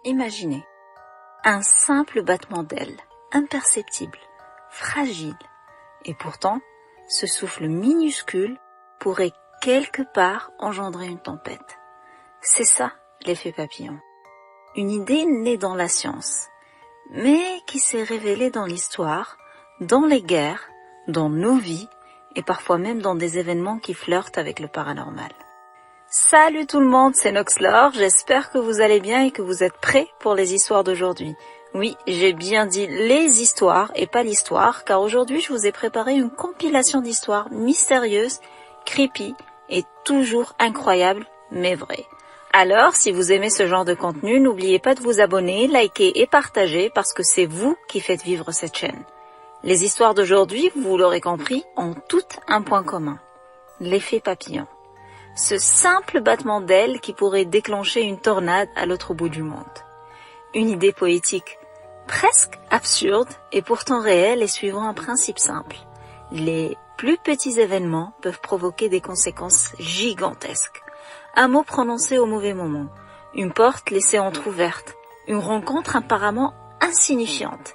Imaginez un simple battement d'ailes, imperceptible, fragile, et pourtant, ce souffle minuscule pourrait quelque part engendrer une tempête. C'est ça l'effet papillon. Une idée née dans la science, mais qui s'est révélée dans l'histoire, dans les guerres, dans nos vies, et parfois même dans des événements qui flirtent avec le paranormal. Salut tout le monde, c'est Noxlore, j'espère que vous allez bien et que vous êtes prêts pour les histoires d'aujourd'hui. Oui, j'ai bien dit les histoires et pas l'histoire, car aujourd'hui je vous ai préparé une compilation d'histoires mystérieuses, creepy et toujours incroyables, mais vraies. Alors, si vous aimez ce genre de contenu, n'oubliez pas de vous abonner, liker et partager parce que c'est vous qui faites vivre cette chaîne. Les histoires d'aujourd'hui, vous l'aurez compris, ont toutes un point commun. L'effet papillon. Ce simple battement d'ailes qui pourrait déclencher une tornade à l'autre bout du monde. Une idée poétique, presque absurde et pourtant réelle et suivant un principe simple. Les plus petits événements peuvent provoquer des conséquences gigantesques. Un mot prononcé au mauvais moment, une porte laissée entrouverte, une rencontre apparemment insignifiante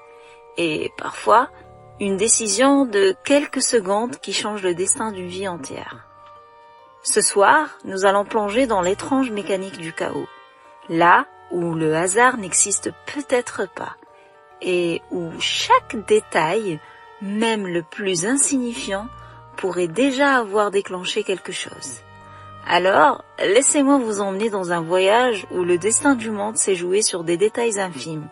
et parfois une décision de quelques secondes qui change le destin d'une vie entière. Ce soir, nous allons plonger dans l'étrange mécanique du chaos, là où le hasard n'existe peut-être pas, et où chaque détail, même le plus insignifiant, pourrait déjà avoir déclenché quelque chose. Alors, laissez-moi vous emmener dans un voyage où le destin du monde s'est joué sur des détails infimes,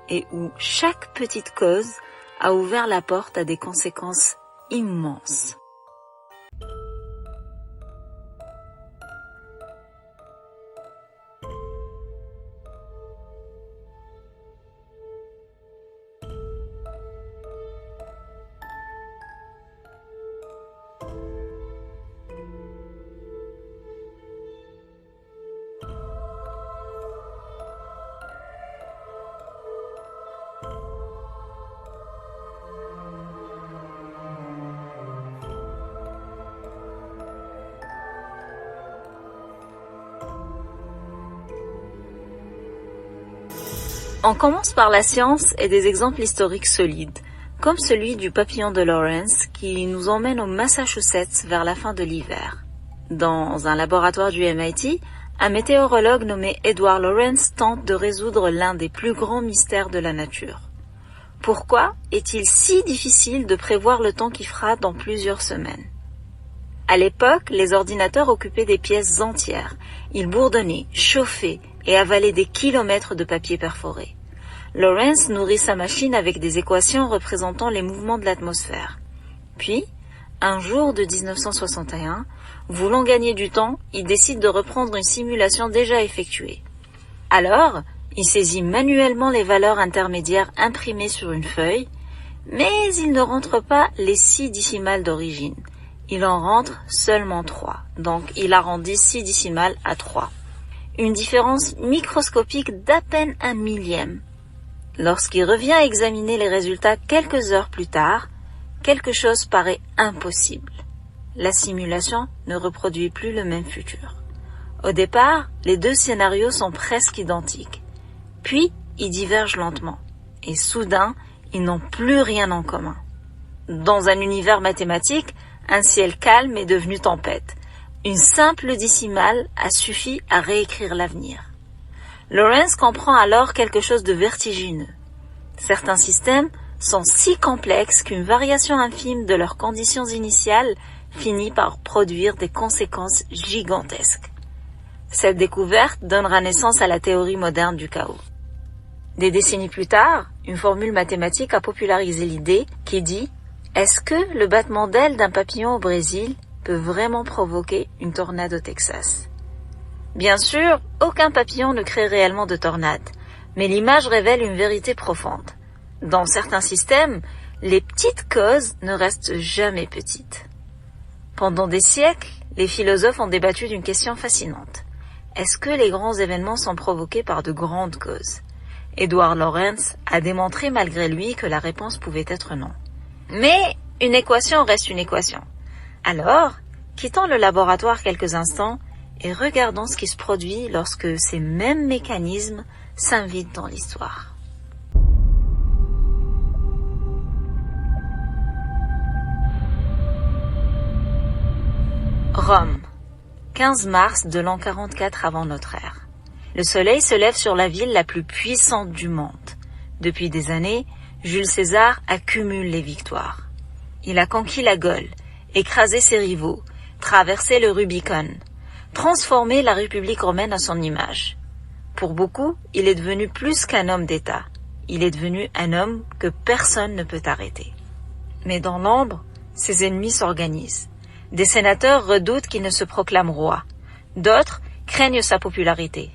et où chaque petite cause a ouvert la porte à des conséquences immenses. On commence par la science et des exemples historiques solides, comme celui du papillon de Lawrence qui nous emmène au Massachusetts vers la fin de l'hiver. Dans un laboratoire du MIT, un météorologue nommé Edward Lawrence tente de résoudre l'un des plus grands mystères de la nature. Pourquoi est-il si difficile de prévoir le temps qui fera dans plusieurs semaines ? À l'époque, les ordinateurs occupaient des pièces entières. Ils bourdonnaient, chauffaient et avalaient des kilomètres de papier perforé. Lawrence nourrit sa machine avec des équations représentant les mouvements de l'atmosphère. Puis, un jour de 1961, voulant gagner du temps, il décide de reprendre une simulation déjà effectuée. Alors, il saisit manuellement les valeurs intermédiaires imprimées sur une feuille, mais il ne rentre pas les 6 décimales d'origine. Il en rentre seulement 3, donc il arrondit 6 décimales à 3. Une différence microscopique d'à peine 1 millième. Lorsqu'il revient à examiner les résultats quelques heures plus tard, quelque chose paraît impossible. La simulation ne reproduit plus le même futur. Au départ, les deux scénarios sont presque identiques. Puis, ils divergent lentement. Et soudain, ils n'ont plus rien en commun. Dans un univers mathématique, un ciel calme est devenu tempête. Une simple décimale a suffi à réécrire l'avenir. Lawrence comprend alors quelque chose de vertigineux. Certains systèmes sont si complexes qu'une variation infime de leurs conditions initiales finit par produire des conséquences gigantesques. Cette découverte donnera naissance à la théorie moderne du chaos. Des décennies plus tard, une formule mathématique a popularisé l'idée qui dit « Est-ce que le battement d'ailes d'un papillon au Brésil peut vraiment provoquer une tornade au Texas ?» Bien sûr, aucun papillon ne crée réellement de tornade, mais l'image révèle une vérité profonde. Dans certains systèmes, les petites causes ne restent jamais petites. Pendant des siècles, les philosophes ont débattu d'une question fascinante. Est-ce que les grands événements sont provoqués par de grandes causes ? Edward Lawrence a démontré malgré lui que la réponse pouvait être non. Mais une équation reste une équation. Alors, quittons le laboratoire quelques instants et regardons ce qui se produit lorsque ces mêmes mécanismes s'invite dans l'histoire. Rome, 15 mars de l'an 44 avant notre ère. Le soleil se lève sur la ville la plus puissante du monde. Depuis des années, Jules César accumule les victoires. Il a conquis la Gaule, écrasé ses rivaux, traversé le Rubicon, transformé la République romaine à son image. Pour beaucoup, il est devenu plus qu'un homme d'État. Il est devenu un homme que personne ne peut arrêter. Mais dans l'ombre, ses ennemis s'organisent. Des sénateurs redoutent qu'il ne se proclame roi. D'autres craignent sa popularité.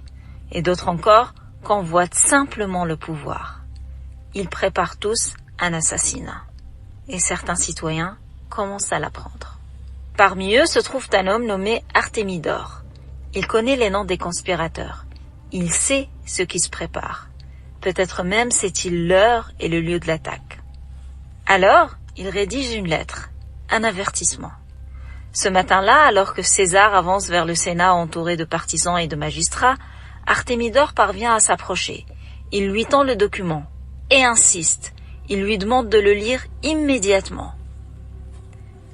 Et d'autres encore convoitent simplement le pouvoir. Ils préparent tous un assassinat. Et certains citoyens commencent à l'apprendre. Parmi eux se trouve un homme nommé Artémidore. Il connaît les noms des conspirateurs. Il sait ce qui se prépare. Peut-être même sait-il l'heure et le lieu de l'attaque. Alors, il rédige une lettre, un avertissement. Ce matin-là, alors que César avance vers le Sénat entouré de partisans et de magistrats, Artémidore parvient à s'approcher. Il lui tend le document et insiste. Il lui demande de le lire immédiatement.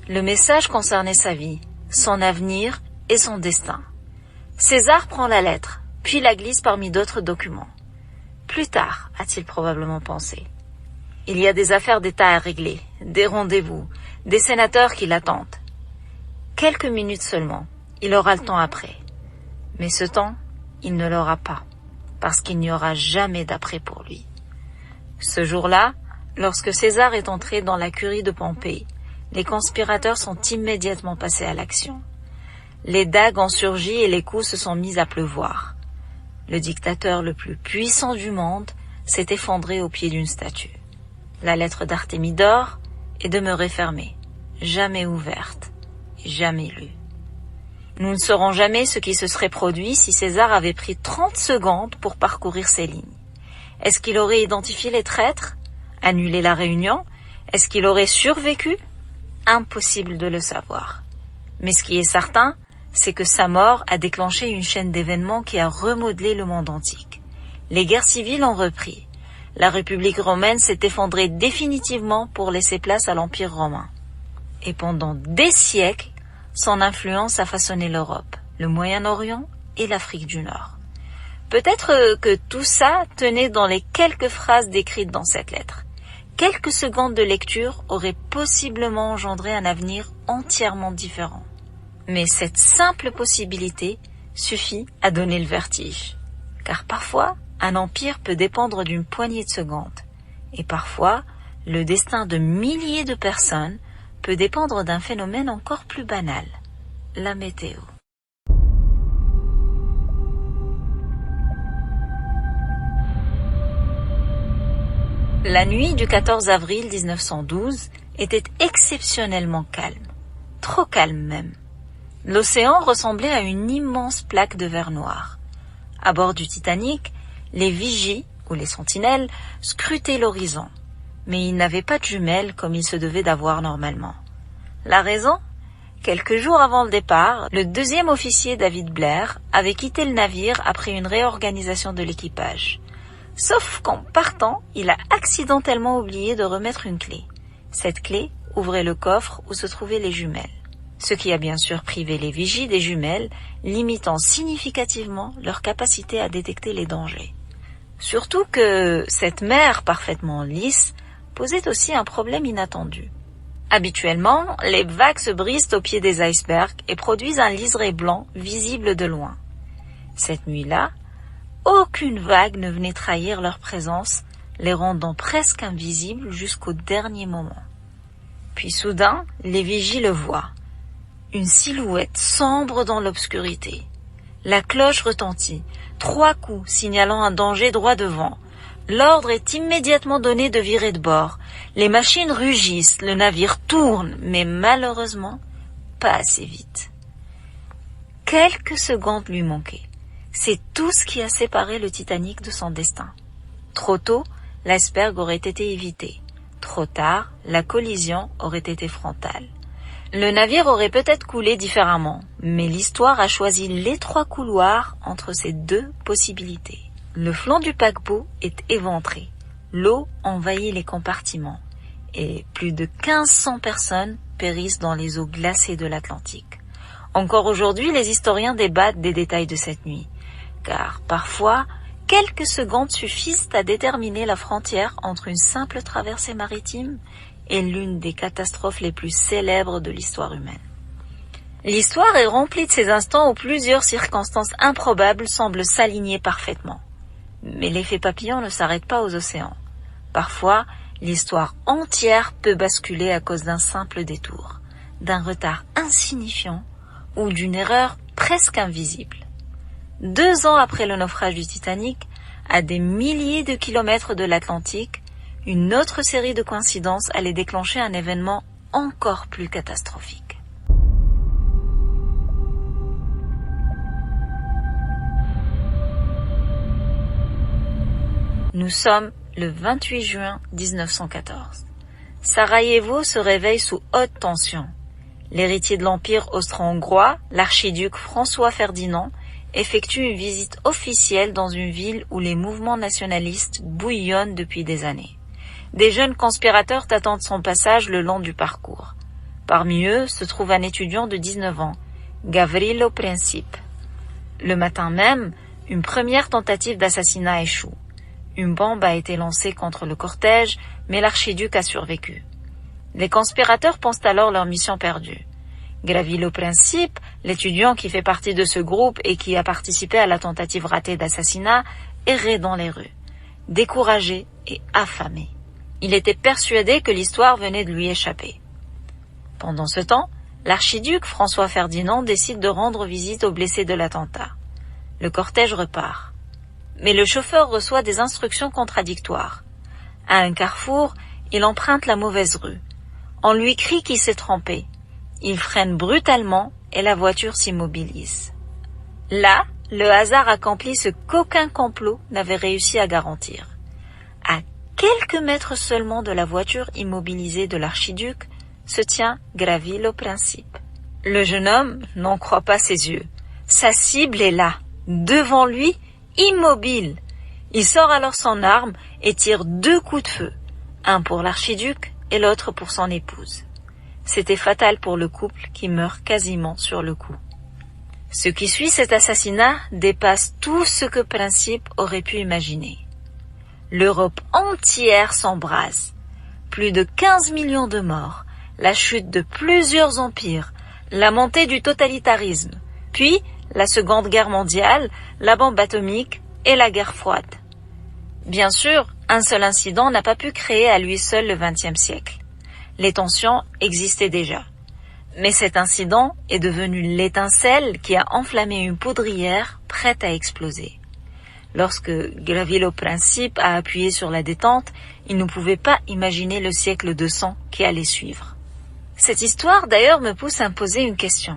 Le message concernait sa vie, son avenir et son destin. César prend la lettre, puis la glisse parmi d'autres documents. Plus tard, a-t-il probablement pensé. Il y a des affaires d'État à régler, des rendez-vous, des sénateurs qui l'attendent. Quelques minutes seulement, il aura le temps après. Mais ce temps, il ne l'aura pas, parce qu'il n'y aura jamais d'après pour lui. Ce jour-là, lorsque César est entré dans la curie de Pompée, les conspirateurs sont immédiatement passés à l'action. Les dagues ont surgi et les coups se sont mis à pleuvoir. Le dictateur le plus puissant du monde s'est effondré au pied d'une statue. La lettre d'Artémidore est demeurée fermée, jamais ouverte. Jamais lu. Nous ne saurons jamais ce qui se serait produit si César avait pris 30 secondes pour parcourir ces lignes. Est-ce qu'il aurait identifié les traîtres? Annulé la réunion? Est-ce qu'il aurait survécu? Impossible de le savoir. Mais ce qui est certain, c'est que sa mort a déclenché une chaîne d'événements qui a remodelé le monde antique. Les guerres civiles ont repris. La République romaine s'est effondrée définitivement pour laisser place à l'Empire romain. Et pendant des siècles, son influence a façonné l'Europe, le Moyen-Orient et l'Afrique du Nord. Peut-être que tout ça tenait dans les quelques phrases décrites dans cette lettre. Quelques secondes de lecture auraient possiblement engendré un avenir entièrement différent. Mais cette simple possibilité suffit à donner le vertige. Car parfois, un empire peut dépendre d'une poignée de secondes. Et parfois, le destin de milliers de personnes peut dépendre d'un phénomène encore plus banal, la météo. La nuit du 14 avril 1912 était exceptionnellement calme, trop calme même. L'océan ressemblait à une immense plaque de verre noir. À bord du Titanic, les vigies, ou les sentinelles, scrutaient l'horizon. Mais ils n'avaient pas de jumelles comme il se devait d'avoir normalement. La raison? Quelques jours avant le départ, le deuxième officier David Blair avait quitté le navire après une réorganisation de l'équipage. Sauf qu'en partant, il a accidentellement oublié de remettre une clé. Cette clé ouvrait le coffre où se trouvaient les jumelles. Ce qui a bien sûr privé les vigies des jumelles, limitant significativement leur capacité à détecter les dangers. Surtout que cette mer parfaitement lisse posait aussi un problème inattendu. Habituellement, les vagues se brisent au pied des icebergs et produisent un liseré blanc visible de loin. Cette nuit-là, aucune vague ne venait trahir leur présence, les rendant presque invisibles jusqu'au dernier moment. Puis soudain, les vigies le voient. Une silhouette sombre dans l'obscurité. La cloche retentit, 3 coups signalant un danger droit devant. L'ordre est immédiatement donné de virer de bord. Les machines rugissent, le navire tourne, mais malheureusement, pas assez vite. Quelques secondes lui manquaient. C'est tout ce qui a séparé le Titanic de son destin. Trop tôt, l'iceberg aurait été évité. Trop tard, la collision aurait été frontale. Le navire aurait peut-être coulé différemment, mais l'histoire a choisi l'étroit couloir entre ces deux possibilités. le flanc du paquebot est éventré. L'eau envahit les compartiments et plus de 1500 personnes périssent dans les eaux glacées de l'Atlantique. Encore aujourd'hui, les historiens débattent des détails de cette nuit, car parfois, quelques secondes suffisent à déterminer la frontière entre une simple traversée maritime et l'une des catastrophes les plus célèbres de l'histoire humaine. L'histoire est remplie de ces instants où plusieurs circonstances improbables semblent s'aligner parfaitement. Mais l'effet papillon ne s'arrête pas aux océans. Parfois, l'histoire entière peut basculer à cause d'un simple détour, d'un retard insignifiant ou d'une erreur presque invisible. 2 ans après le naufrage du Titanic, à des milliers de kilomètres de l'Atlantique, une autre série de coïncidences allait déclencher un événement encore plus catastrophique. Nous sommes le 28 juin 1914. Sarajevo se réveille sous haute tension. L'héritier de l'Empire austro-hongrois, l'archiduc François Ferdinand, effectue une visite officielle dans une ville où les mouvements nationalistes bouillonnent depuis des années. Des jeunes conspirateurs attendent son passage le long du parcours. Parmi eux se trouve un étudiant de 19 ans, Gavrilo Princip. Le matin même, une première tentative d'assassinat échoue. Une bombe a été lancée contre le cortège, mais l'archiduc a survécu. Les conspirateurs pensent alors leur mission perdue. Gavrilo Princip, l'étudiant qui fait partie de ce groupe et qui a participé à la tentative ratée d'assassinat, errait dans les rues, découragé et affamé. Il était persuadé que l'histoire venait de lui échapper. Pendant ce temps, l'archiduc François Ferdinand décide de rendre visite aux blessés de l'attentat. Le cortège repart. Mais le chauffeur reçoit des instructions contradictoires. À un carrefour, il emprunte la mauvaise rue. On lui crie qu'il s'est trompé. Il freine brutalement et la voiture s'immobilise. Là, le hasard accomplit ce qu'aucun complot n'avait réussi à garantir. À quelques mètres seulement de la voiture immobilisée de l'archiduc se tient Gavrilo Princip. Le jeune homme n'en croit pas ses yeux. Sa cible est là, devant lui, immobile. Il sort alors son arme et tire 2 coups de feu, un pour l'archiduc et l'autre pour son épouse. C'était fatal pour le couple qui meurt quasiment sur le coup. Ce qui suit cet assassinat dépasse tout ce que Princip aurait pu imaginer. L'Europe entière s'embrase. Plus de 15 millions de morts, la chute de plusieurs empires, la montée du totalitarisme, puis la Seconde Guerre mondiale, la bombe atomique et la guerre froide. Bien sûr, un seul incident n'a pas pu créer à lui seul le XXe siècle. Les tensions existaient déjà. Mais cet incident est devenu l'étincelle qui a enflammé une poudrière prête à exploser. Lorsque Gavrilo Princip a appuyé sur la détente, il ne pouvait pas imaginer le siècle de sang qui allait suivre. Cette histoire d'ailleurs me pousse à me poser une question.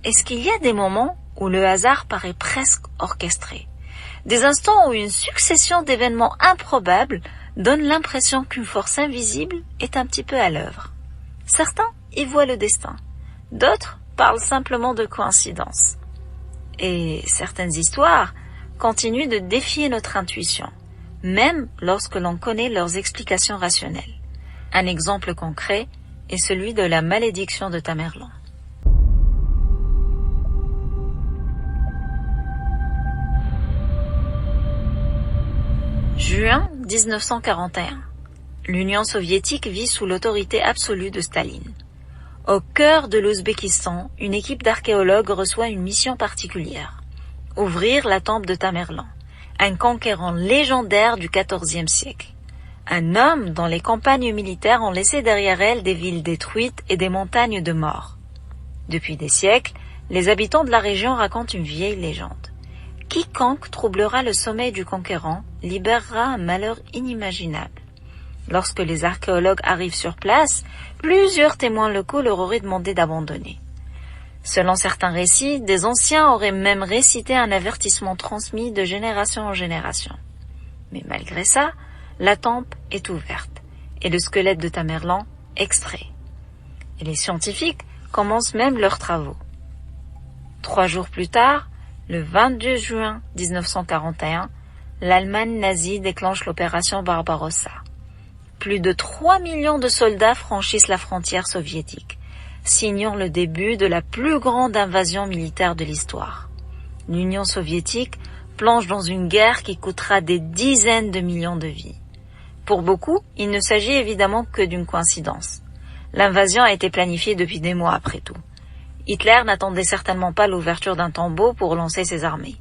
Est-ce qu'il y a des moments où le hasard paraît presque orchestré? Des instants où une succession d'événements improbables donne l'impression qu'une force invisible est un petit peu à l'œuvre. Certains y voient le destin, d'autres parlent simplement de coïncidence. Et certaines histoires continuent de défier notre intuition, même lorsque l'on connaît leurs explications rationnelles. Un exemple concret est celui de la malédiction de Tamerlan. Juin 1941. L'Union soviétique vit sous l'autorité absolue de Staline. Au cœur de l'Ouzbékistan, une équipe d'archéologues reçoit une mission particulière. Ouvrir la tombe de Tamerlan, un conquérant légendaire du XIVe siècle. Un homme dont les campagnes militaires ont laissé derrière elles des villes détruites et des montagnes de morts. Depuis des siècles, les habitants de la région racontent une vieille légende. Quiconque troublera le sommeil du conquérant libérera un malheur inimaginable. Lorsque les archéologues arrivent sur place, plusieurs témoins locaux leur auraient demandé d'abandonner. Selon certains récits, des anciens auraient même récité un avertissement transmis de génération en génération. Mais malgré ça, la tombe est ouverte et le squelette de Tamerlan extrait. Et les scientifiques commencent même leurs travaux. 3 jours plus tard, le 22 juin 1941, l'Allemagne nazie déclenche l'opération Barbarossa. Plus de 3 millions de soldats franchissent la frontière soviétique, signant le début de la plus grande invasion militaire de l'histoire. L'Union soviétique plonge dans une guerre qui coûtera des dizaines de millions de vies. Pour beaucoup, il ne s'agit évidemment que d'une coïncidence. L'invasion a été planifiée depuis des mois après tout. Hitler n'attendait certainement pas l'ouverture d'un tombeau pour lancer ses armées.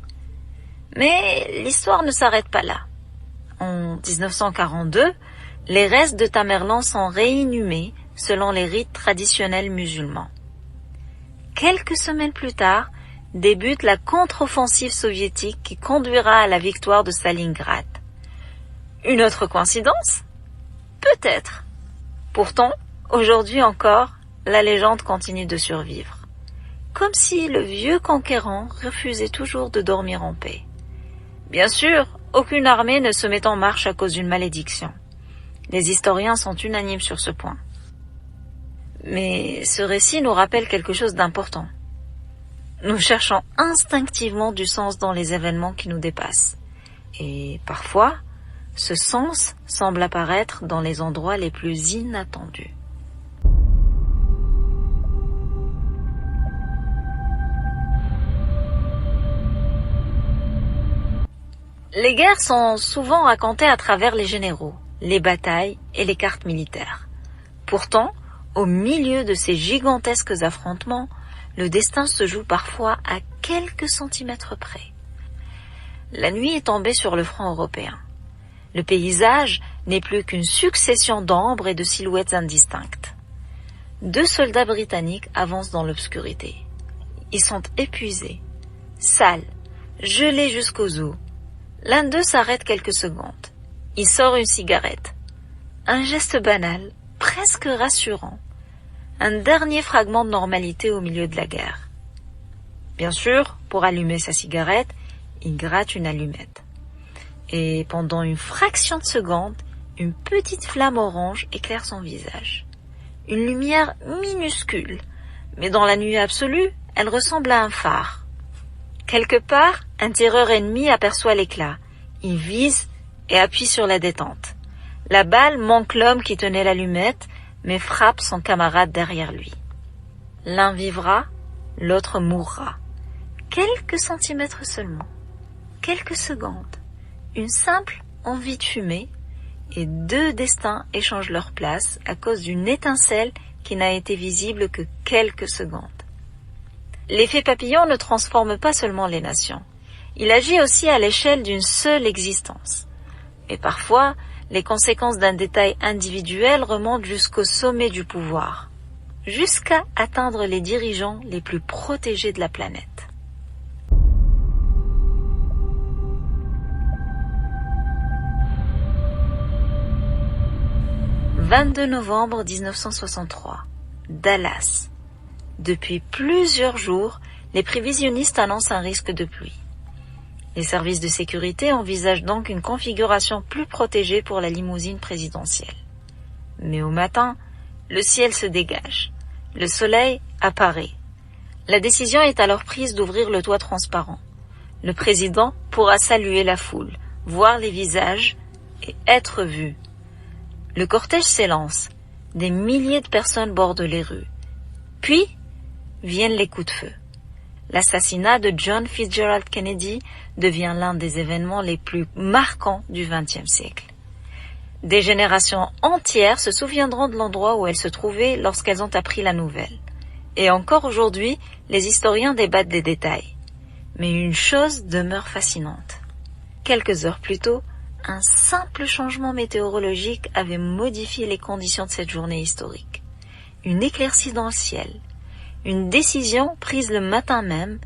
Mais l'histoire ne s'arrête pas là. En 1942, les restes de Tamerlan sont réinhumés selon les rites traditionnels musulmans. Quelques semaines plus tard, débute la contre-offensive soviétique qui conduira à la victoire de Stalingrad. Une autre coïncidence? Peut-être. Pourtant, aujourd'hui encore, la légende continue de survivre. Comme si le vieux conquérant refusait toujours de dormir en paix. Bien sûr, aucune armée ne se met en marche à cause d'une malédiction. Les historiens sont unanimes sur ce point. Mais ce récit nous rappelle quelque chose d'important. Nous cherchons instinctivement du sens dans les événements qui nous dépassent. Et parfois, ce sens semble apparaître dans les endroits les plus inattendus. Les guerres sont souvent racontées à travers les généraux, les batailles et les cartes militaires. Pourtant, au milieu de ces gigantesques affrontements, le destin se joue parfois à quelques centimètres près. La nuit est tombée sur le front européen. Le paysage n'est plus qu'une succession d'ombres et de silhouettes indistinctes. 2 soldats britanniques avancent dans l'obscurité. Ils sont épuisés, sales, gelés jusqu'aux os. L'un d'eux s'arrête quelques secondes. Il sort une cigarette. Un geste banal, presque rassurant. Un dernier fragment de normalité au milieu de la guerre. Bien sûr, pour allumer sa cigarette, il gratte une allumette. Et pendant une fraction de seconde, une petite flamme orange éclaire son visage. Une lumière minuscule, mais dans la nuit absolue, elle ressemble à un phare. Quelque part, un tireur ennemi aperçoit l'éclat. Il vise et appuie sur la détente. La balle manque l'homme qui tenait l'allumette, mais frappe son camarade derrière lui. L'un vivra, l'autre mourra. Quelques centimètres seulement, quelques secondes, une simple envie de fumer, et 2 destins échangent leur place à cause d'une étincelle qui n'a été visible que quelques secondes. L'effet papillon ne transforme pas seulement les nations, il agit aussi à l'échelle d'une seule existence. Et parfois, les conséquences d'un détail individuel remontent jusqu'au sommet du pouvoir, jusqu'à atteindre les dirigeants les plus protégés de la planète. « 22 novembre 1963, Dallas. Depuis plusieurs jours, les prévisionnistes annoncent un risque de pluie. Les services de sécurité envisagent donc une configuration plus protégée pour la limousine présidentielle. Mais au matin, le ciel se dégage. Le soleil apparaît. La décision est alors prise d'ouvrir le toit transparent. Le président pourra saluer la foule, voir les visages et être vu. Le cortège s'élance. Des milliers de personnes bordent les rues. Puis, viennent les coups de feu. L'assassinat de John Fitzgerald Kennedy devient l'un des événements les plus marquants du XXe siècle. Des générations entières se souviendront de l'endroit où elles se trouvaient lorsqu'elles ont appris la nouvelle. Et encore aujourd'hui, les historiens débattent des détails. Mais une chose demeure fascinante. Quelques heures plus tôt, un simple changement météorologique avait modifié les conditions de cette journée historique. Une éclaircie dans le ciel, une décision prise le matin même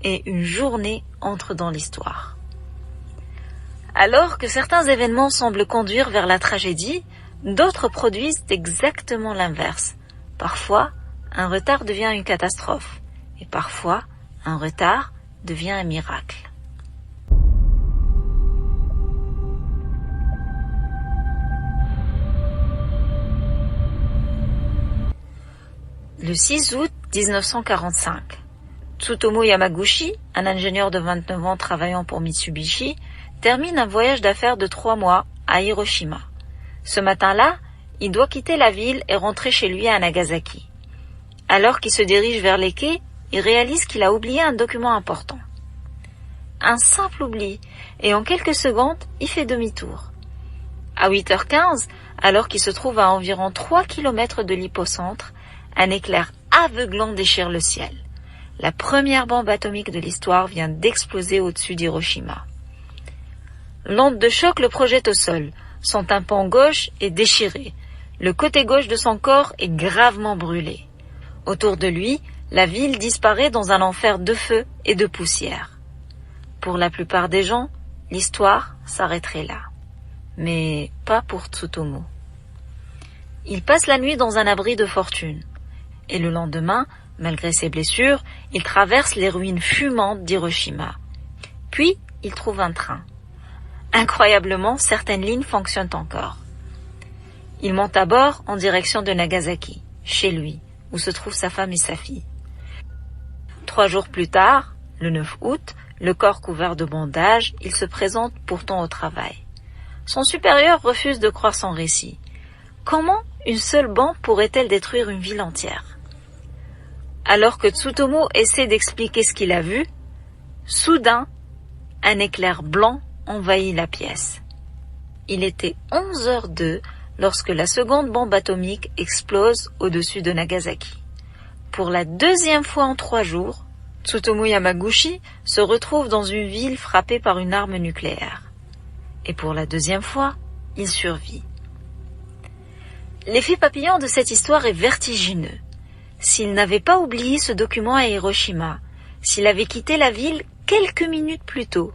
et une journée entre dans l'histoire. Alors que certains événements semblent conduire vers la tragédie, d'autres produisent exactement l'inverse. Parfois, un retard devient une catastrophe et parfois, un retard devient un miracle. Le 6 août 1945, Tsutomu Yamaguchi, un ingénieur de 29 ans travaillant pour Mitsubishi, termine un voyage d'affaires de 3 mois à Hiroshima. Ce matin-là, il doit quitter la ville et rentrer chez lui à Nagasaki. Alors qu'il se dirige vers les quais, il réalise qu'il a oublié un document important. Un simple oubli, et en quelques secondes, il fait demi-tour. À 8h15, alors qu'il se trouve à environ 3 km de l'hypocentre, un éclair aveuglant déchire le ciel. La première bombe atomique de l'histoire vient d'exploser au-dessus d'Hiroshima. L'onde de choc le projette au sol. Son tympan gauche est déchiré. Le côté gauche de son corps est gravement brûlé. Autour de lui, la ville disparaît dans un enfer de feu et de poussière. Pour la plupart des gens, l'histoire s'arrêterait là. Mais pas pour Tsutomu. Il passe la nuit dans un abri de fortune. Et le lendemain, malgré ses blessures, il traverse les ruines fumantes d'Hiroshima. Puis, il trouve un train. Incroyablement, certaines lignes fonctionnent encore. Il monte à bord en direction de Nagasaki, chez lui, où se trouvent sa femme et sa fille. 3 jours plus tard, le 9 août, le corps couvert de bandages, il se présente pourtant au travail. Son supérieur refuse de croire son récit. Comment une seule bombe pourrait-elle détruire une ville entière? Alors que Tsutomu essaie d'expliquer ce qu'il a vu, soudain, un éclair blanc envahit la pièce. Il était 11h02 lorsque la seconde bombe atomique explose au-dessus de Nagasaki. Pour la 2e fois en 3 jours, Tsutomu Yamaguchi se retrouve dans une ville frappée par une arme nucléaire. Et pour la 2e fois, il survit. L'effet papillon de cette histoire est vertigineux. S'il n'avait pas oublié ce document à Hiroshima, s'il avait quitté la ville quelques minutes plus tôt,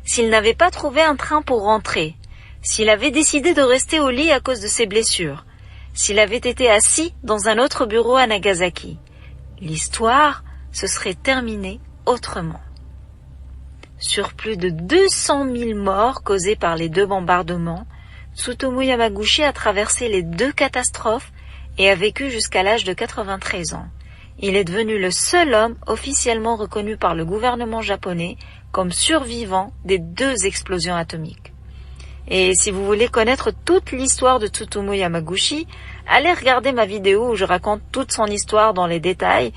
s'il n'avait pas trouvé un train pour rentrer, s'il avait décidé de rester au lit à cause de ses blessures, s'il avait été assis dans un autre bureau à Nagasaki, l'histoire se serait terminée autrement. Sur plus de 200 000 morts causés par les 2 bombardements, Tsutomu Yamaguchi a traversé les 2 catastrophes et a vécu jusqu'à l'âge de 93 ans. Il est devenu le seul homme officiellement reconnu par le gouvernement japonais comme survivant des 2 explosions atomiques. Et si vous voulez connaître toute l'histoire de Tsutomu Yamaguchi, allez regarder ma vidéo où je raconte toute son histoire dans les détails,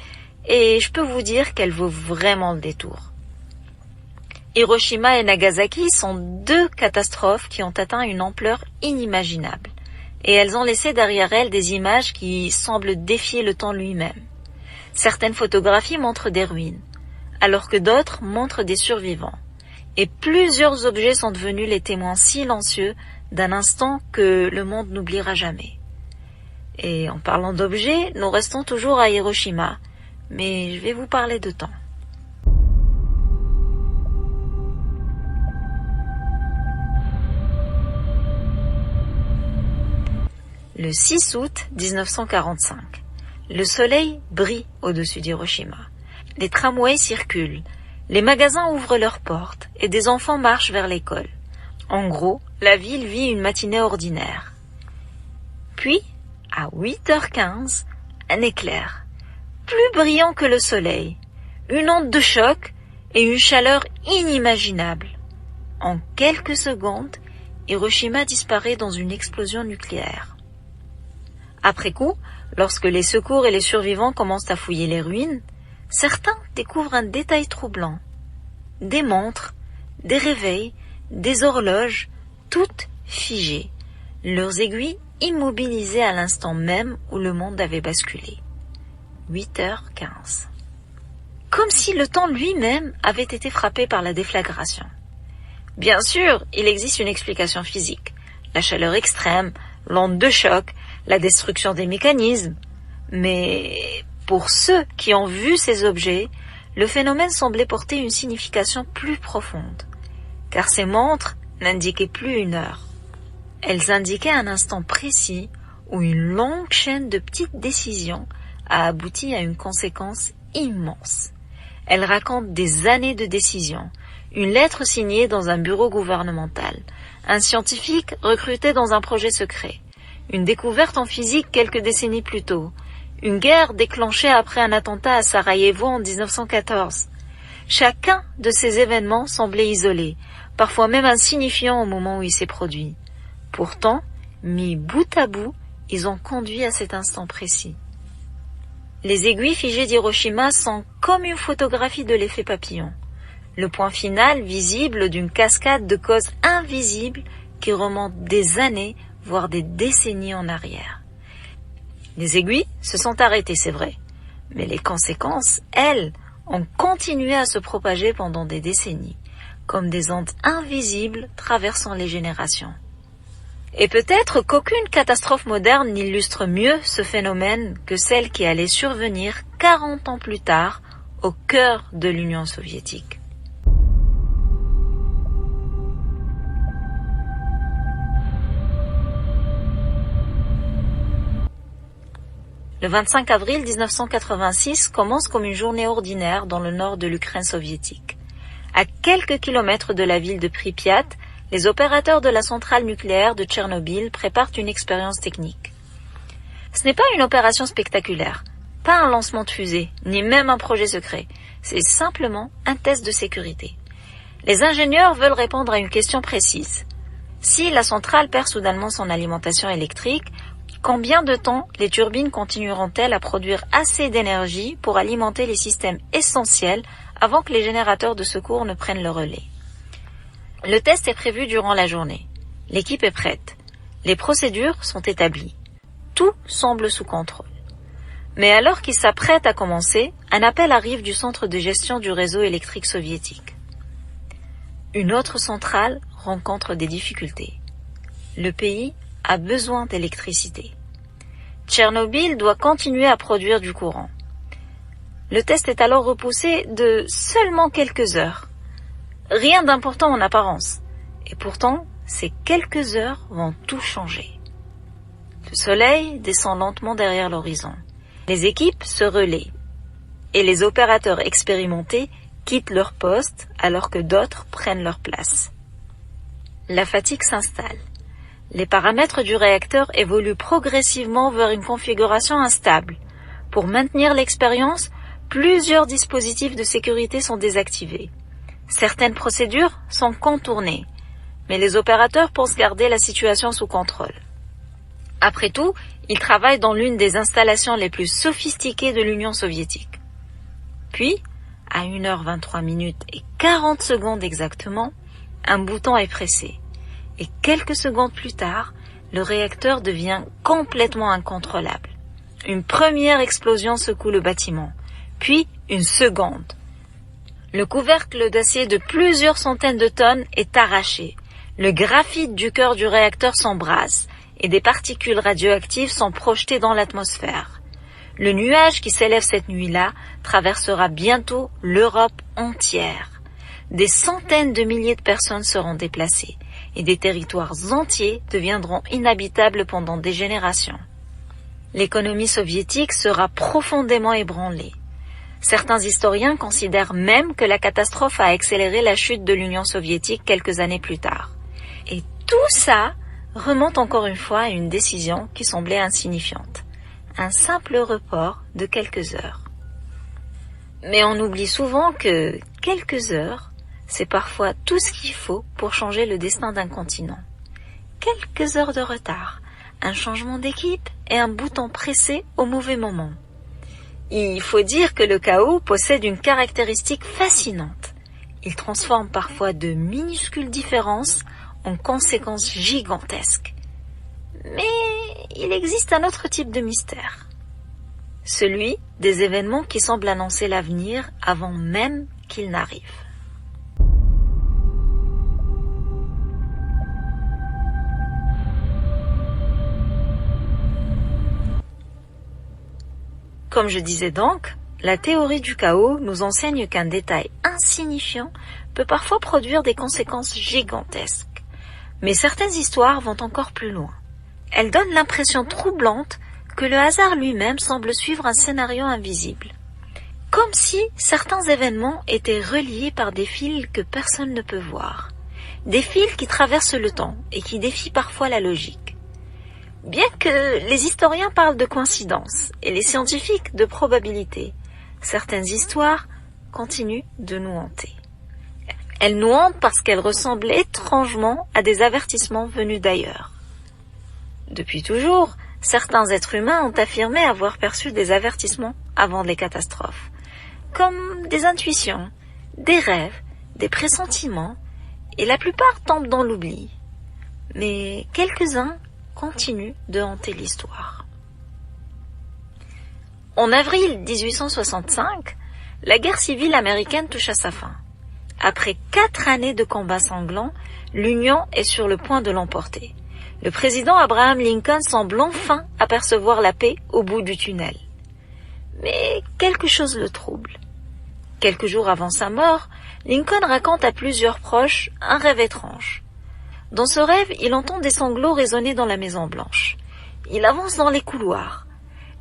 et je peux vous dire qu'elle vaut vraiment le détour. Hiroshima et Nagasaki sont 2 catastrophes qui ont atteint une ampleur inimaginable, et elles ont laissé derrière elles des images qui semblent défier le temps lui-même. Certaines photographies montrent des ruines, alors que d'autres montrent des survivants. Et plusieurs objets sont devenus les témoins silencieux d'un instant que le monde n'oubliera jamais. Et en parlant d'objets, nous restons toujours à Hiroshima, mais je vais vous parler de temps. Le 6 août 1945, le soleil brille au-dessus d'Hiroshima. Les tramways circulent, les magasins ouvrent leurs portes et des enfants marchent vers l'école. En gros, la ville vit une matinée ordinaire. Puis, à 8h15, un éclair, plus brillant que le soleil, une onde de choc et une chaleur inimaginable. En quelques secondes, Hiroshima disparaît dans une explosion nucléaire. Après coup, lorsque les secours et les survivants commencent à fouiller les ruines, certains découvrent un détail troublant. Des montres, des réveils, des horloges, toutes figées, leurs aiguilles immobilisées à l'instant même où le monde avait basculé. 8h15. Comme si le temps lui-même avait été frappé par la déflagration. Bien sûr, il existe une explication physique. La chaleur extrême, l'onde de choc, la destruction des mécanismes. Mais pour ceux qui ont vu ces objets, le phénomène semblait porter une signification plus profonde, car ces montres n'indiquaient plus une heure. Elles indiquaient un instant précis où une longue chaîne de petites décisions a abouti à une conséquence immense. Elles racontent des années de décisions, une lettre signée dans un bureau gouvernemental, un scientifique recruté dans un projet secret, une découverte en physique quelques décennies plus tôt, une guerre déclenchée après un attentat à Sarajevo en 1914. Chacun de ces événements semblait isolé, parfois même insignifiant au moment où il s'est produit. Pourtant, mis bout à bout, ils ont conduit à cet instant précis. Les aiguilles figées d'Hiroshima sont comme une photographie de l'effet papillon, le point final visible d'une cascade de causes invisibles qui remontent des années, voire des décennies en arrière. Les aiguilles se sont arrêtées, c'est vrai, mais les conséquences, elles, ont continué à se propager pendant des décennies, comme des ondes invisibles traversant les générations. Et peut-être qu'aucune catastrophe moderne n'illustre mieux ce phénomène que celle qui allait survenir 40 ans plus tard au cœur de l'Union soviétique. Le 25 avril 1986 commence comme une journée ordinaire dans le nord de l'Ukraine soviétique. À quelques kilomètres de la ville de Pripyat, les opérateurs de la centrale nucléaire de Tchernobyl préparent une expérience technique. Ce n'est pas une opération spectaculaire, pas un lancement de fusée, ni même un projet secret. C'est simplement un test de sécurité. Les ingénieurs veulent répondre à une question précise. Si la centrale perd soudainement son alimentation électrique, combien de temps les turbines continueront-elles à produire assez d'énergie pour alimenter les systèmes essentiels avant que les générateurs de secours ne prennent le relais? Le test est prévu durant la journée. L'équipe est prête. Les procédures sont établies. Tout semble sous contrôle. Mais alors qu'ils s'apprêtent à commencer, un appel arrive du centre de gestion du réseau électrique soviétique. Une autre centrale rencontre des difficultés. Le pays a besoin d'électricité. Tchernobyl doit continuer à produire du courant. Le test est alors repoussé de seulement quelques heures. Rien d'important en apparence. Et pourtant, ces quelques heures vont tout changer. Le soleil descend lentement derrière l'horizon. Les équipes se relaient. Et les opérateurs expérimentés quittent leur poste alors que d'autres prennent leur place. La fatigue s'installe. Les paramètres du réacteur évoluent progressivement vers une configuration instable. Pour maintenir l'expérience, plusieurs dispositifs de sécurité sont désactivés. Certaines procédures sont contournées, mais les opérateurs pensent garder la situation sous contrôle. Après tout, ils travaillent dans l'une des installations les plus sophistiquées de l'Union soviétique. Puis, à 1h23 et 40 secondes exactement, un bouton est pressé. Et quelques secondes plus tard, le réacteur devient complètement incontrôlable. Une première explosion secoue le bâtiment, puis une seconde. Le couvercle d'acier de plusieurs centaines de tonnes est arraché. Le graphite du cœur du réacteur s'embrase et des particules radioactives sont projetées dans l'atmosphère. Le nuage qui s'élève cette nuit-là traversera bientôt l'Europe entière. Des centaines de milliers de personnes seront déplacées et des territoires entiers deviendront inhabitables pendant des générations. L'économie soviétique sera profondément ébranlée. Certains historiens considèrent même que la catastrophe a accéléré la chute de l'Union soviétique quelques années plus tard. Et tout ça remonte encore une fois à une décision qui semblait insignifiante. Un simple report de quelques heures. Mais on oublie souvent que quelques heures, c'est parfois tout ce qu'il faut pour changer le destin d'un continent. Quelques heures de retard, un changement d'équipe et un bouton pressé au mauvais moment. Il faut dire que le chaos possède une caractéristique fascinante. Il transforme parfois de minuscules différences en conséquences gigantesques. Mais il existe un autre type de mystère. Celui des événements qui semblent annoncer l'avenir avant même qu'ils n'arrivent. Comme je disais donc, la théorie du chaos nous enseigne qu'un détail insignifiant peut parfois produire des conséquences gigantesques. Mais certaines histoires vont encore plus loin. Elles donnent l'impression troublante que le hasard lui-même semble suivre un scénario invisible. Comme si certains événements étaient reliés par des fils que personne ne peut voir. Des fils qui traversent le temps et qui défient parfois la logique. Bien que les historiens parlent de coïncidence et les scientifiques de probabilité, certaines histoires continuent de nous hanter. Elle nous hante parce qu'elle ressemble étrangement à des avertissements venus d'ailleurs. Depuis toujours, certains êtres humains ont affirmé avoir perçu des avertissements avant les catastrophes, comme des intuitions, des rêves, des pressentiments, et la plupart tombent dans l'oubli. Mais quelques-uns continuent de hanter l'histoire. En avril 1865, la guerre civile américaine touche à sa fin. Après 4 années de combats sanglants, l'Union est sur le point de l'emporter. Le président Abraham Lincoln semble enfin apercevoir la paix au bout du tunnel. Mais quelque chose le trouble. Quelques jours avant sa mort, Lincoln raconte à plusieurs proches un rêve étrange. Dans ce rêve, il entend des sanglots résonner dans la Maison Blanche. Il avance dans les couloirs.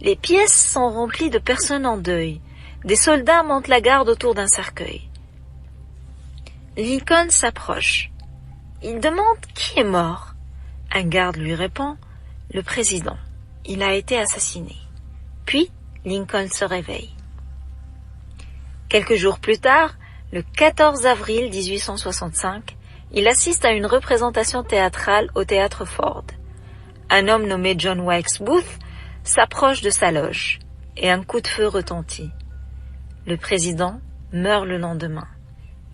Les pièces sont remplies de personnes en deuil. Des soldats montent la garde autour d'un cercueil. Lincoln s'approche. Il demande qui est mort. Un garde lui répond, le président. Il a été assassiné. Puis, Lincoln se réveille. Quelques jours plus tard, le 14 avril 1865, il assiste à une représentation théâtrale au théâtre Ford. Un homme nommé John Wilkes Booth s'approche de sa loge et un coup de feu retentit. Le président meurt le lendemain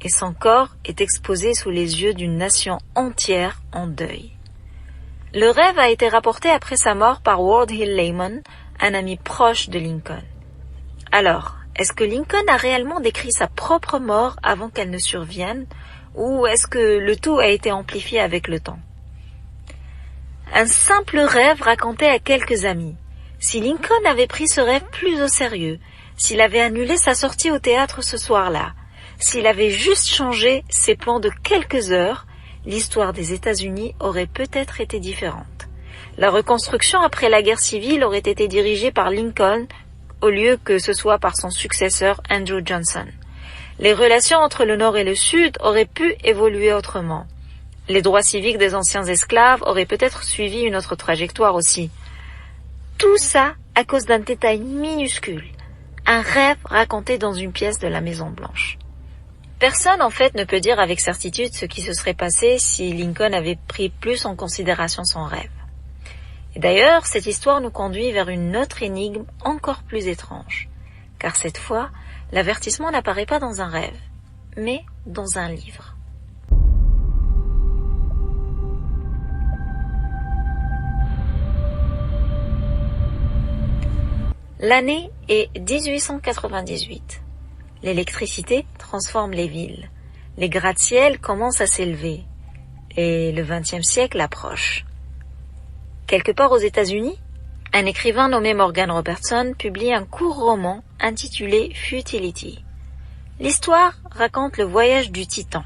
et son corps est exposé sous les yeux d'une nation entière en deuil. Le rêve a été rapporté après sa mort par Ward Hill Layman, un ami proche de Lincoln. Alors, est-ce que Lincoln a réellement décrit sa propre mort avant qu'elle ne survienne, ou est-ce que le tout a été amplifié avec le temps? Un simple rêve raconté à quelques amis. Si Lincoln avait pris ce rêve plus au sérieux, s'il avait annulé sa sortie au théâtre ce soir-là, s'il avait juste changé ses plans de quelques heures, l'histoire des États-Unis aurait peut-être été différente. La reconstruction après la guerre civile aurait été dirigée par Lincoln au lieu que ce soit par son successeur Andrew Johnson. Les relations entre le Nord et le Sud auraient pu évoluer autrement. Les droits civiques des anciens esclaves auraient peut-être suivi une autre trajectoire aussi. Tout ça à cause d'un détail minuscule, un rêve raconté dans une pièce de la Maison Blanche. Personne en fait ne peut dire avec certitude ce qui se serait passé si Lincoln avait pris plus en considération son rêve. Et d'ailleurs, cette histoire nous conduit vers une autre énigme encore plus étrange, car cette fois, l'avertissement n'apparaît pas dans un rêve, mais dans un livre. L'année est 1898. L'électricité transforme les villes. Les gratte-ciels commencent à s'élever. Et le XXe siècle approche. Quelque part aux États-Unis, un écrivain nommé Morgan Robertson publie un court roman intitulé Futility. L'histoire raconte le voyage du Titan,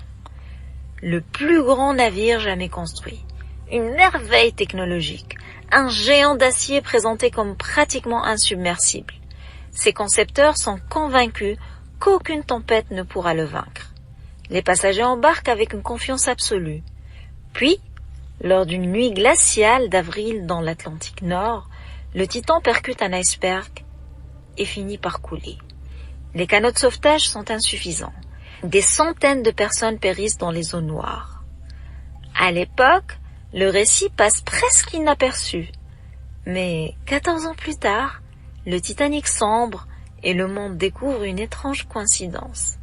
le plus grand navire jamais construit, une merveille technologique, un géant d'acier présenté comme pratiquement insubmersible. Ses concepteurs sont convaincus qu'aucune tempête ne pourra le vaincre. Les passagers embarquent avec une confiance absolue. Puis, lors d'une nuit glaciale d'avril dans l'Atlantique Nord, le Titan percute un iceberg et finit par couler. Les canaux de sauvetage sont insuffisants. Des centaines de personnes périssent dans les eaux noires. À l'époque, le récit passe presque inaperçu. Mais 14 ans plus tard, le Titanic sombre et le monde découvre une étrange coïncidence.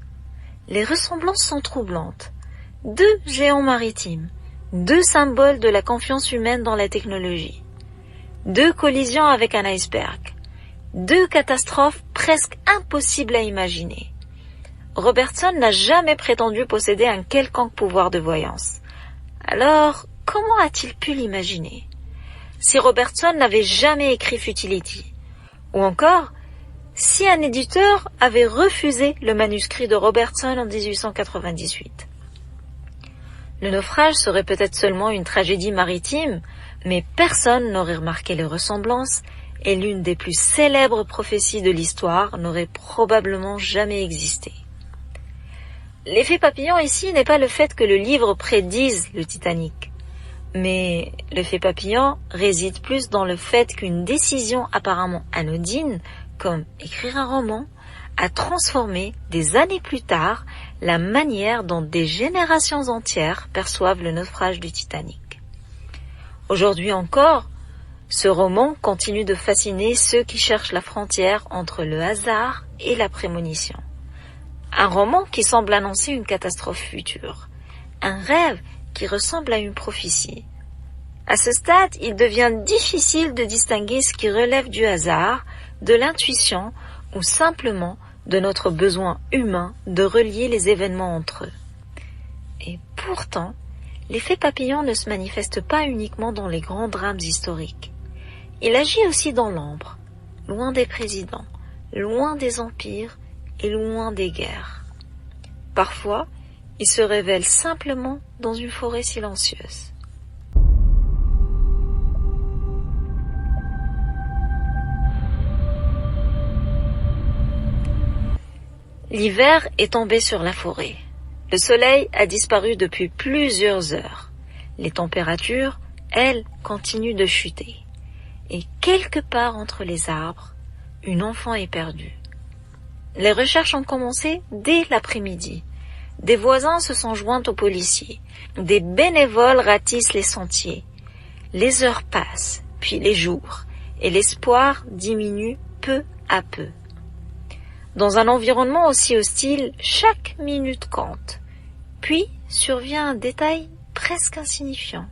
Les ressemblances sont troublantes. 2 géants maritimes, 2 symboles de la confiance humaine dans la technologie, 2 collisions avec un iceberg, 2 catastrophes presque impossibles à imaginer. Robertson n'a jamais prétendu posséder un quelconque pouvoir de voyance. Alors, comment a-t-il pu l'imaginer? Si Robertson n'avait jamais écrit Futility, ou encore, si un éditeur avait refusé le manuscrit de Robertson en 1898. Le naufrage serait peut-être seulement une tragédie maritime, mais personne n'aurait remarqué les ressemblances et l'une des plus célèbres prophéties de l'histoire n'aurait probablement jamais existé. L'effet papillon ici n'est pas le fait que le livre prédise le Titanic, mais l'effet papillon réside plus dans le fait qu'une décision apparemment anodine, comme écrire un roman, a transformé, des années plus tard, la manière dont des générations entières perçoivent le naufrage du Titanic. Aujourd'hui encore, ce roman continue de fasciner ceux qui cherchent la frontière entre le hasard et la prémonition. Un roman qui semble annoncer une catastrophe future. Un rêve qui ressemble à une prophétie. À ce stade, il devient difficile de distinguer ce qui relève du hasard, de l'intuition ou simplement de notre besoin humain de relier les événements entre eux. Et pourtant, l'effet papillon ne se manifeste pas uniquement dans les grands drames historiques. Il agit aussi dans l'ombre, loin des présidents, loin des empires et loin des guerres. Parfois, il se révèle simplement dans une forêt silencieuse. L'hiver est tombé sur la forêt. Le soleil a disparu depuis plusieurs heures. Les températures, elles, continuent de chuter. Et quelque part entre les arbres, une enfant est perdue. Les recherches ont commencé dès l'après-midi. Des voisins se sont joints aux policiers. Des bénévoles ratissent les sentiers. Les heures passent, puis les jours, et l'espoir diminue peu à peu. Dans un environnement aussi hostile, chaque minute compte. Puis survient un détail presque insignifiant.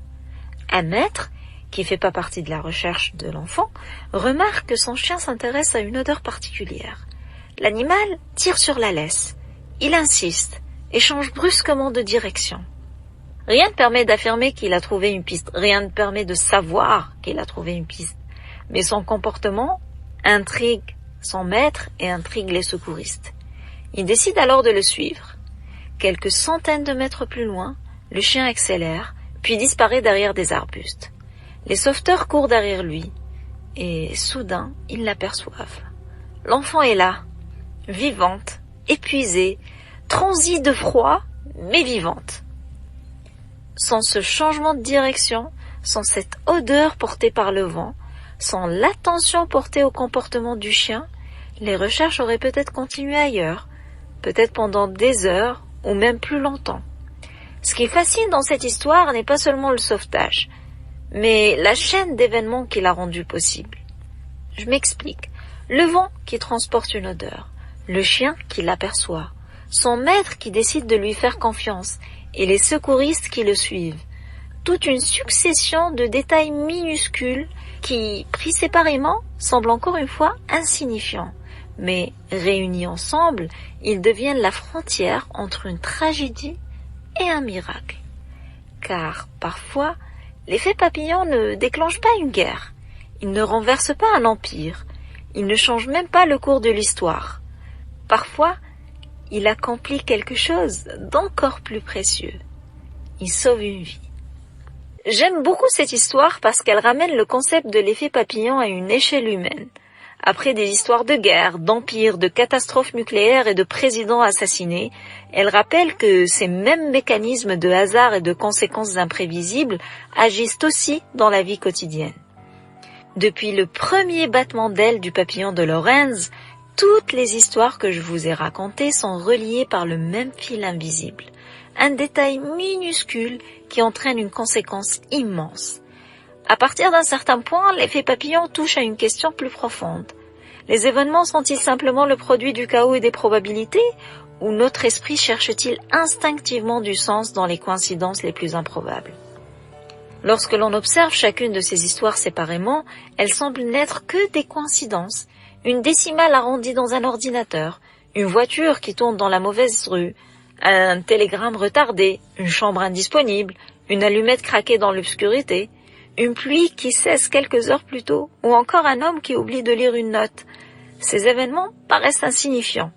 Un maître, qui fait pas partie de la recherche de l'enfant, remarque que son chien s'intéresse à une odeur particulière. L'animal tire sur la laisse. Il insiste et change brusquement de direction. Rien ne permet d'affirmer qu'il a trouvé une piste. Rien ne permet de savoir qu'il a trouvé une piste. Mais son comportement intrigue son maître et intrigue les secouristes. Il décide alors de le suivre. Quelques centaines de mètres plus loin, le chien accélère, puis disparaît derrière des arbustes. Les sauveteurs courent derrière lui, et soudain, ils l'aperçoivent. L'enfant est là, vivante, épuisée, transie de froid, mais vivante. Sans ce changement de direction, sans cette odeur portée par le vent, sans l'attention portée au comportement du chien, les recherches auraient peut-être continué ailleurs, peut-être pendant des heures ou même plus longtemps. Ce qui fascine dans cette histoire n'est pas seulement le sauvetage, mais la chaîne d'événements qui l'a rendu possible. Je m'explique. Le vent qui transporte une odeur, le chien qui l'aperçoit, son maître qui décide de lui faire confiance et les secouristes qui le suivent. Toute une succession de détails minuscules qui, pris séparément, semblent encore une fois insignifiants. Mais réunis ensemble, ils deviennent la frontière entre une tragédie et un miracle. Car parfois, l'effet papillon ne déclenche pas une guerre, il ne renverse pas un empire, il ne change même pas le cours de l'histoire. Parfois, il accomplit quelque chose d'encore plus précieux. Il sauve une vie. J'aime beaucoup cette histoire parce qu'elle ramène le concept de l'effet papillon à une échelle humaine. Après des histoires de guerre, d'empires, de catastrophes nucléaires et de présidents assassinés, elle rappelle que ces mêmes mécanismes de hasard et de conséquences imprévisibles agissent aussi dans la vie quotidienne. Depuis le premier battement d'aile du papillon de Lorentz, toutes les histoires que je vous ai racontées sont reliées par le même fil invisible. Un détail minuscule qui entraîne une conséquence immense. À partir d'un certain point, l'effet papillon touche à une question plus profonde. Les événements sont-ils simplement le produit du chaos et des probabilités, ou notre esprit cherche-t-il instinctivement du sens dans les coïncidences les plus improbables? Lorsque l'on observe chacune de ces histoires séparément, elles semblent n'être que des coïncidences. Une décimale arrondie dans un ordinateur, une voiture qui tourne dans la mauvaise rue, un télégramme retardé, une chambre indisponible, une allumette craquée dans l'obscurité, une pluie qui cesse quelques heures plus tôt, ou encore un homme qui oublie de lire une note. Ces événements paraissent insignifiants.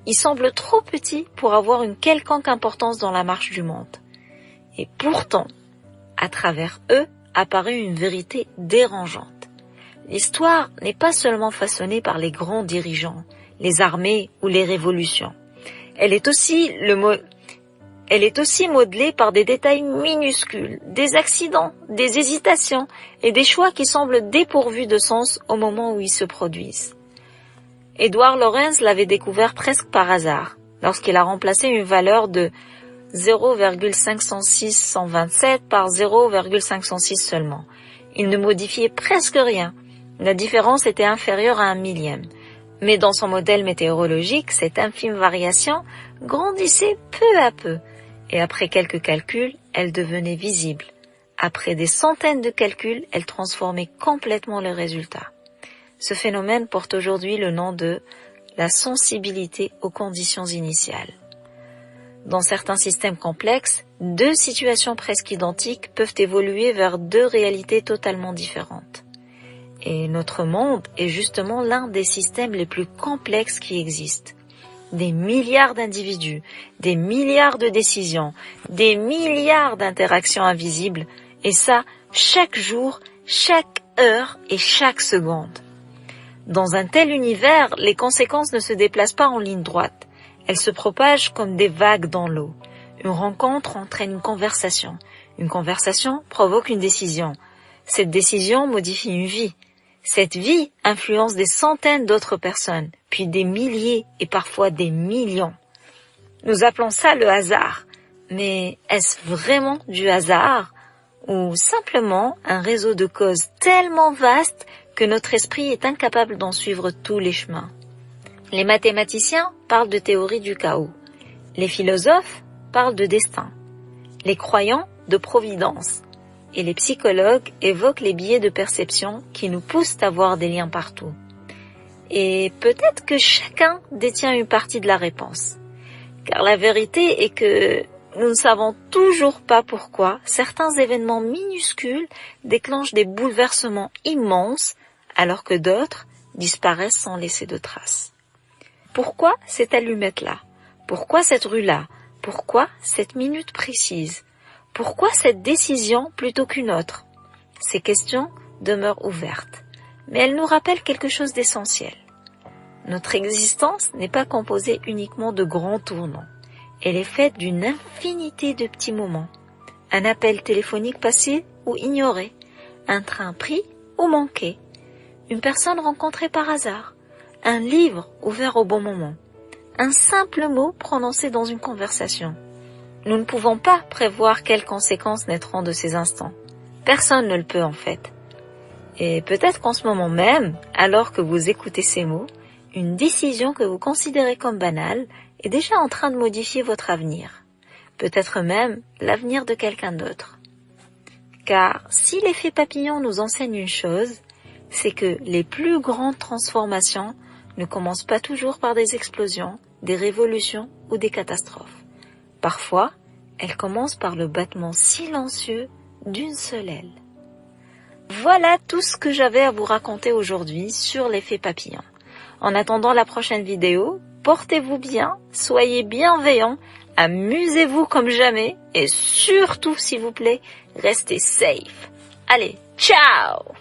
Ils semblent trop petits pour avoir une quelconque importance dans la marche du monde. Et pourtant, à travers eux apparaît une vérité dérangeante. L'histoire n'est pas seulement façonnée par les grands dirigeants, les armées ou les révolutions. Elle est aussi modelée par des détails minuscules, des accidents, des hésitations et des choix qui semblent dépourvus de sens au moment où ils se produisent. Édouard Lorenz l'avait découvert presque par hasard. lorsqu'il a remplacé une valeur de 0,506 par 0,506 seulement. Il ne modifiait presque rien. La différence était inférieure à 1/1000. Mais dans son modèle météorologique, cette infime variation grandissait peu à peu. Et après quelques calculs, elle devenait visible. Après des centaines de calculs, elle transformait complètement le résultat. Ce phénomène porte aujourd'hui le nom de la sensibilité aux conditions initiales. Dans certains systèmes complexes, deux situations presque identiques peuvent évoluer vers deux réalités totalement différentes. Et notre monde est justement l'un des systèmes les plus complexes qui existent. Des milliards d'individus, des milliards de décisions, des milliards d'interactions invisibles, et ça chaque jour, chaque heure et chaque seconde. Dans un tel univers, les conséquences ne se déplacent pas en ligne droite. Elles se propagent comme des vagues dans l'eau. Une rencontre entraîne une conversation. Une conversation provoque une décision. Cette décision modifie une vie. Cette vie influence des centaines d'autres personnes, puis des milliers et parfois des millions. Nous appelons ça le hasard. Mais est-ce vraiment du hasard ou simplement un réseau de causes tellement vaste que notre esprit est incapable d'en suivre tous les chemins? Les mathématiciens parlent de théorie du chaos. Les philosophes parlent de destin. Les croyants de providence. Et les psychologues évoquent les biais de perception qui nous poussent à voir des liens partout. Et peut-être que chacun détient une partie de la réponse. Car la vérité est que nous ne savons toujours pas pourquoi certains événements minuscules déclenchent des bouleversements immenses alors que d'autres disparaissent sans laisser de traces. Pourquoi cette allumette-là? Pourquoi cette rue-là? Pourquoi cette minute précise? Pourquoi cette décision plutôt qu'une autre? Ces questions demeurent ouvertes, mais elles nous rappellent quelque chose d'essentiel. Notre existence n'est pas composée uniquement de grands tournants. Elle est faite d'une infinité de petits moments. Un appel téléphonique passé ou ignoré, un train pris ou manqué, une personne rencontrée par hasard, un livre ouvert au bon moment, un simple mot prononcé dans une conversation. Nous ne pouvons pas prévoir quelles conséquences naîtront de ces instants. Personne ne le peut en fait. Et peut-être qu'en ce moment même, alors que vous écoutez ces mots, une décision que vous considérez comme banale est déjà en train de modifier votre avenir. Peut-être même l'avenir de quelqu'un d'autre. Car si l'effet papillon nous enseigne une chose, c'est que les plus grandes transformations ne commencent pas toujours par des explosions, des révolutions ou des catastrophes. Parfois, elles commencent par le battement silencieux d'une seule aile. Voilà tout ce que j'avais à vous raconter aujourd'hui sur l'effet papillon. En attendant la prochaine vidéo, portez-vous bien, soyez bienveillants, amusez-vous comme jamais et surtout, s'il vous plaît, restez safe. Allez, ciao!